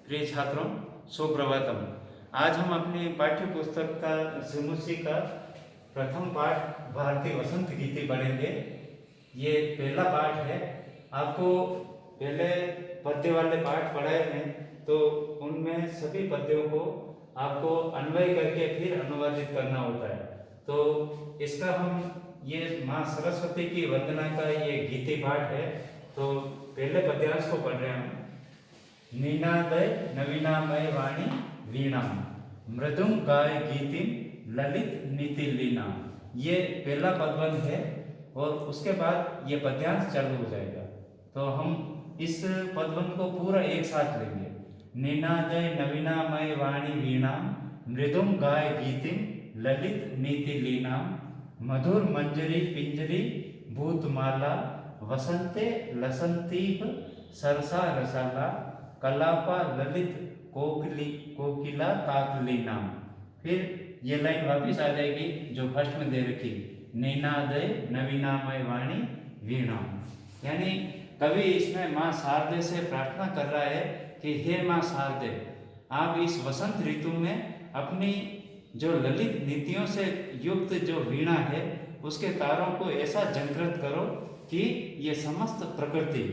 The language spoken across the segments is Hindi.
प्रिय छात्रों, सुप्रभातम। आज हम अपनी पाठ्य पुस्तक का सिमुसी का प्रथम पाठ भारतीय वसंत गीति पढ़ेंगे। ये पहला पाठ है। आपको पहले पद्य वाले पाठ पढ़ाए हैं, तो उनमें सभी पद्यों को आपको अन्वय करके फिर अनुवादित करना होता है। तो इसका हम ये माँ सरस्वती की वंदना का ये गीति पाठ है। तो पहले पद्यांश को पढ़ रहे हैं हम। निनादय नवीनामय वाणी वीणा मृदुम गाय गीतिम ललित नीति लीना। ये पहला पदबंध है और उसके बाद ये पद्यांश चालू हो जाएगा। तो हम इस पदबंध को पूरा एक साथ लेंगे। निनादय नवीनामय वाणी वीणा मृदुम गाय गीतिम ललित नीति लीना मधुर मंजरी पिंजरी भूतमाला वसंते लसंतीह सरसा रसाला कलापा ललित कोकिला काकली नाम। फिर ये लाइन वापिस आ जाएगी जो फर्स्ट में दे रखी, निनादय नवीनामय वाणी वीणा। यानी कवि इसमें माँ शारदे से प्रार्थना कर रहा है कि हे माँ शारदे, आप इस वसंत ऋतु में अपनी जो ललित नीतियों से युक्त जो वीणा है उसके तारों को ऐसा जागृत करो कि ये समस्त प्रकृति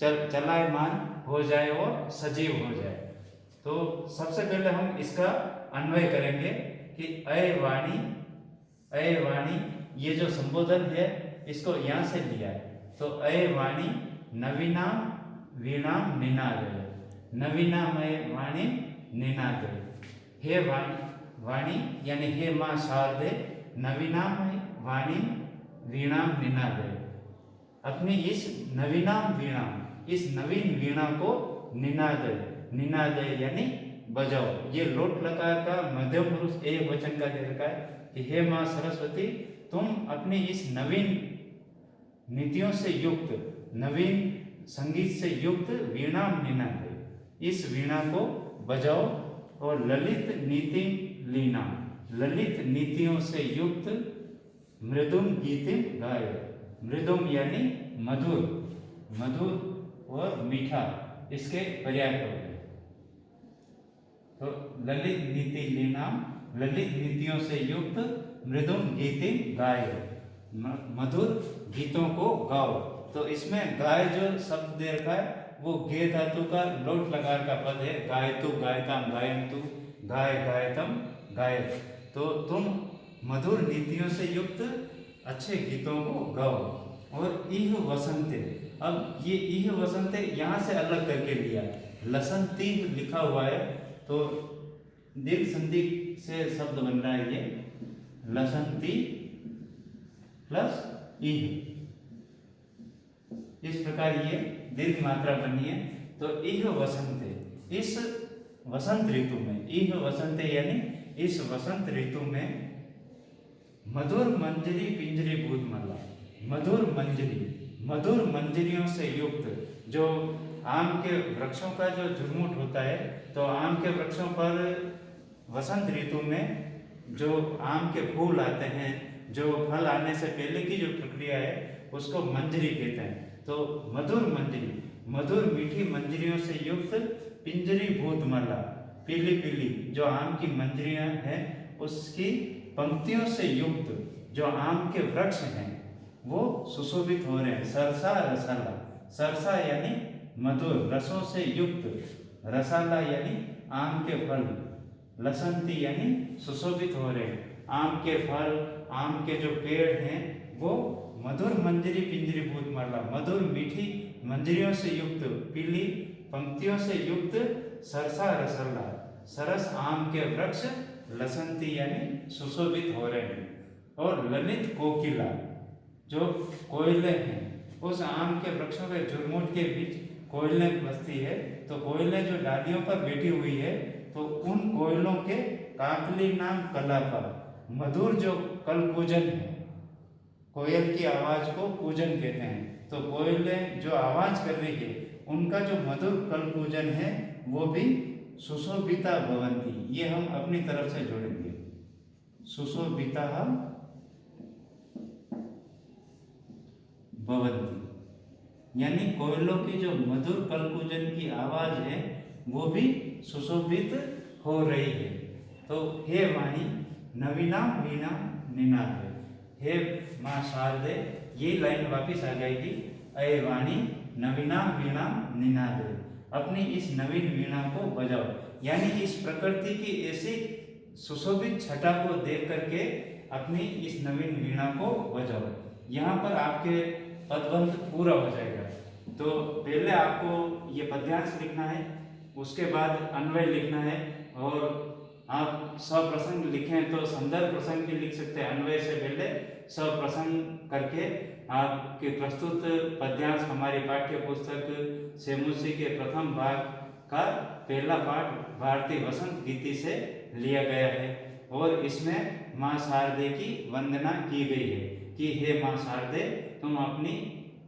चलायमान हो जाए और सजीव हो जाए। तो सबसे पहले हम इसका अन्वय करेंगे कि अय वाणी ये जो संबोधन है इसको यहाँ से लिया है। तो अय वाणी नवीना वीणाम निनादय, नवीनामय वाणी निनादय। हे वाणी यानी हे माँ शारदे, नवीनामय वाणी वीणाम निनादय। अपनी इस नवीनाम वीणा, इस नवीन वीणा को निनादय यानी बजाओ। ये लोट लकार का मध्यम पुरुष एक वचन का दे रखा है कि हे माँ सरस्वती, तुम अपनी इस नवीन नीतियों से युक्त, नवीन संगीत से युक्त वीणा निनादय, इस वीणा को बजाओ और ललित नीति लीना, ललित नीतियों से युक्त मृदुम गीतिम गाय। मृदुम यानी मधुर, मधुर और मीठा, इसके पर्याय हो गए। तो ललित नीति लीना, ललित नीतियों से युक्त मृदुम गीतिम गाय, मधुर गीतों को गाओ। तो इसमें गाय जो शब्द दे रखा है वो गे धातु का लोट लकार का पद है। गायतु गायताम गायन्तु, गाय गायतम गायत। तो तुम मधुर नीतियों से युक्त अच्छे गीतों को गाओ। और इह वसंते, अब ये इह वसंते यहाँ से अलग करके लिया, लसंती लिखा हुआ है तो दीर्घ संधि से शब्द बन रहा है ये, लसंती प्लस इह, इस प्रकार ये दीर्घ मात्रा बनी है। तो इह वसंते, इस वसंत ऋतु में, इह वसंते यानी इस वसंत ऋतु में मधुर मंजरी पिंजरी भूतमाला, मधुर मंजरी, मधुर मंजरियों से युक्त जो आम के वृक्षों का जो झुरमुट होता है, तो आम के वृक्षों पर वसंत ऋतु में जो आम के फूल आते हैं, जो फल आने से पहले की जो प्रक्रिया है उसको मंजरी कहते हैं। तो मधुर मंजरी, मधुर मीठी मंजरियों से युक्त पिंजरी भूतमाला, पीली पीली जो आम की मंजरियां हैं उसकी पंक्तियों से युक्त जो आम के वृक्ष हैं वो सुशोभित हो रहे हैं। सरसा रसाला, सरसा यानी मधुर रसों से युक्त, रसाला यानी आम के फल, लसंती यानी सुशोभित हो रहे हैं। आम के फल, आम के जो पेड़ हैं वो मधुर मंजरी पिंजरी भूतमाला, मधुर मीठी मंजरियों से युक्त, पीली पंक्तियों से युक्त सरसा रसाला, सरस आम के वृक्ष लसंती यानी सुशोभित हो रहे हैं। और ललित कोकिला, जो कोयले हैं, उस आम के वृक्षों के झुरमुट के बीच कोयले बसती है। तो कोयले जो डालियों पर बैठी हुई है, तो उन कोयलों के काकली नाम कलापा, मधुर जो कल कूजन है, कोयल की आवाज को कूजन कहते हैं। तो कोयले जो आवाज कर रही है उनका जो मधुर कल कूजन है वो भी सुशोभिता भवंती, ये हम अपनी तरफ से जोड़ेंगे, सुशोभिता भवंती। यानी कोयलों की जो मधुर कलकूजन की आवाज है वो भी सुशोभित हो रही है। तो हे वाणी नवीना वीणा निनाद, हे माँ शारदे, ये लाइन वापिस आ जाएगी, अय वाणी नवीना वीणा निनाद, अपनी इस नवीन वीणा को बजाओ। यानी इस प्रकृति की ऐसी सुशोभित छटा को देख करके अपनी इस नवीन वीणा को बजाओ। यहाँ पर आपके पदबंध पूरा हो जाएगा। तो पहले आपको ये पद्यांश लिखना है, उसके बाद अन्वय लिखना है, और आप सप्रसंग लिखें तो संदर्भ प्रसंग भी लिख सकते हैं। अन्वय से पहले सप्रसंग करके आपके प्रस्तुत पद्यांश हमारी पाठ्य पुस्तक सेमुसी के प्रथम भाग का पहला पाठ भारतीय वसंत गीति से लिया गया है, और इसमें माँ शारदे की वंदना की गई है कि हे माँ शारदे, तुम अपनी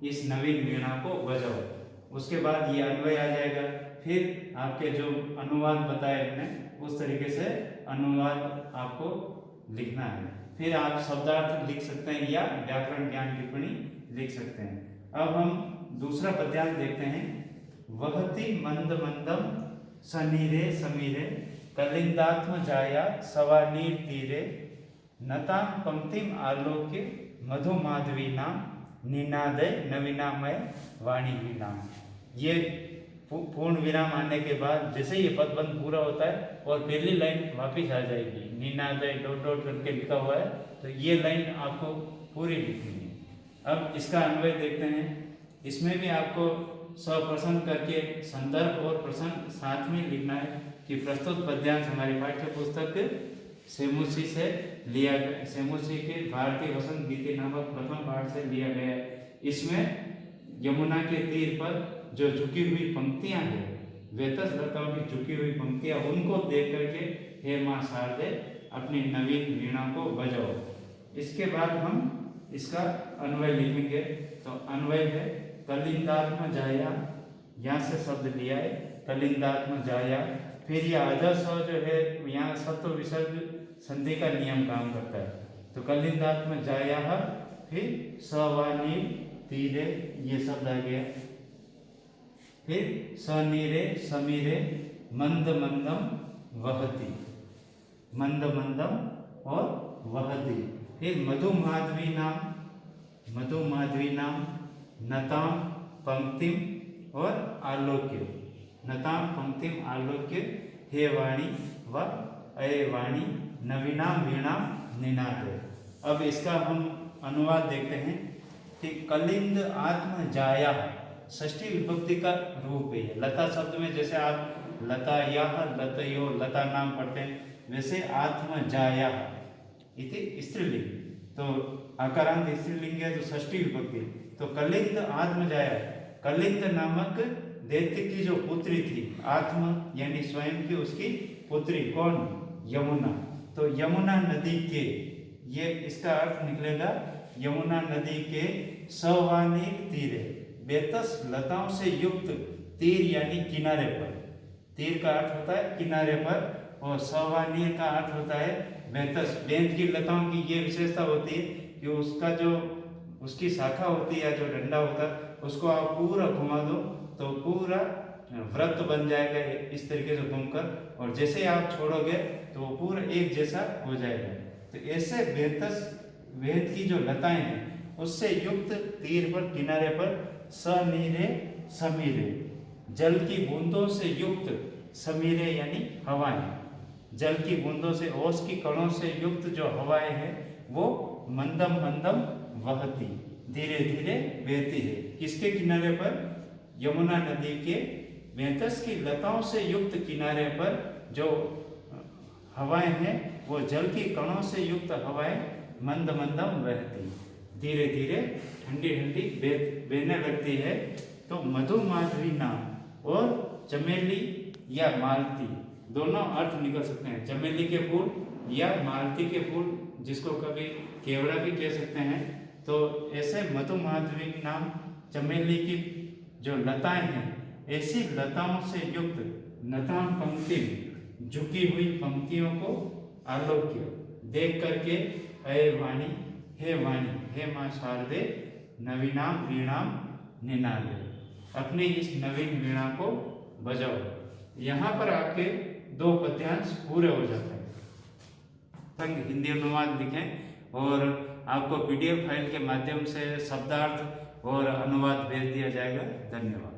इस नवीन वीणा को बजाओ। उसके बाद ये अन्वय आ जाएगा। फिर आपके जो अनुवाद बताए हमने उस तरीके से अनुवाद आपको लिखना है। फिर आप शब्दार्थ लिख सकते हैं या व्याकरण ज्ञान टिप्पणी लिख सकते हैं। अब हम दूसरा पद्यांश देखते हैं। वहति मंद मंदम सनीरे समीरे कलिंदात्म जाया सवानीर तीरे नतां पंक्तिम आलोक्य मधु माधवीना निनादय नवीनामय वाणी वीणा। ये पूर्ण विराम आने के बाद जैसे ये पदबंध पूरा होता है और पहली लाइन वापिस आ जाएगी, निनादय डॉट डॉट करके लिखा हुआ है, तो ये लाइन आपको पूरी लिखनी है। अब इसका अन्वय देखते हैं। इसमें भी आपको सप्रसंग करके संदर्भ और प्रसंग साथ में लिखना है कि प्रस्तुत पद्यांश हमारी पाठ्य पुस्तक सेमुसी से लिया गया, सेमुसी के भारतीय वसंत गीति नामक प्रथम पाठ से लिया गया है। इसमें यमुना के तीर पर जो झुकी हुई पंक्तियां हैं, वेतस लताओं की झुकी हुई पंक्तियां, उनको देख करके हे माँ शारदे अपनी नवीन वीणा को बजाओ। इसके बाद हम इसका अन्वय लिखेंगे। तो अन्वय है कलिंदात्म जाया, यहाँ से शब्द लिया है कलिंदात्म जाया। फिर यह आधा स जो है यहाँ सत्व विसर्ग संधि का नियम काम करता है। तो कलिंदात्म जाया, फिर सवानी तीरे, ये शब्द आ गया। फिर सनीरे समीरे मंद मंदम वहति, मंद मंदम और वहति। फिर मधु माधवी नाम, मधु माधवी नाम नताम पंक्तिम और आलोक्य, नताम पंक्तिम आलोक्य हे वाणी व अय वाणी नवीनाम वीणाम निनाद। अब इसका हम अनुवाद देखते हैं कि कलिंद आत्म जाया षष्ठी विभक्ति का रूप है। लता शब्द में जैसे आप लता या लतयो लता नाम पढ़ते हैं, वैसे आत्म जाया इति स्त्रीलिंग, तो आकारांत स्त्रीलिंग है तो षष्ठी विभक्ति। तो कलिंद आत्म जाया, कलिंद नामक दैत्य की जो पुत्री थी, आत्म यानी स्वयं की, उसकी पुत्री कौन? यमुना। तो यमुना नदी के, ये इसका अर्थ निकलेगा यमुना नदी के सवानी तीरे, बेतस लताओं से युक्त तीर यानी किनारे पर। तीर का अर्थ होता है किनारे पर, और सवानी का अर्थ होता है बेतस। बेंत की लताओं की ये विशेषता होती है कि उसका जो उसकी शाखा होती है या जो डंडा होता है, उसको आप पूरा घुमा दो तो पूरा वृत्त बन जाएगा इस तरीके से घूमकर, और जैसे आप छोड़ोगे तो वो पूरा एक जैसा हो जाएगा। तो ऐसे वेद की जो लताएं हैं उससे युक्त तीर पर किनारे पर सनीरे समीरे, जल की बूंदों से युक्त, समीरे यानी हवाएं, जल की बूंदों से, ओस की कणों से युक्त जो हवाएं हैं वो मंदम मंदम वहती, धीरे धीरे बहती है। किसके किनारे पर? यमुना नदी के बेतस की लताओं से युक्त किनारे पर जो हवाएं हैं वो जल की कणों से युक्त हवाएं मंद मंदम बहती, धीरे धीरे ठंडी ठंडी बहने लगती है। तो मधु माधवी नाम और चमेली या मालती दोनों अर्थ निकल सकते हैं। चमेली के फूल या मालती के फूल, जिसको कभी केवड़ा भी कह सकते हैं। तो ऐसे मधु माधवी नाम चमेली की जो लताएं हैं, ऐसी लताओं से युक्त नताम पंक्ति, झुकी हुई पंक्तियों को आलोक्य देख करके अय वाणी, हे वाणी, हे माँ शारदे नवीनाम वीणाम निनादे, अपनी इस नवीन वीणा को बजाओ। यहाँ पर आपके 2 पद्यांश पूरे हो जाते हैं। तक हिंदी अनुवाद लिखें और आपको PDF फाइल के माध्यम से शब्दार्थ और अनुवाद भेज दिया जाएगा। धन्यवाद।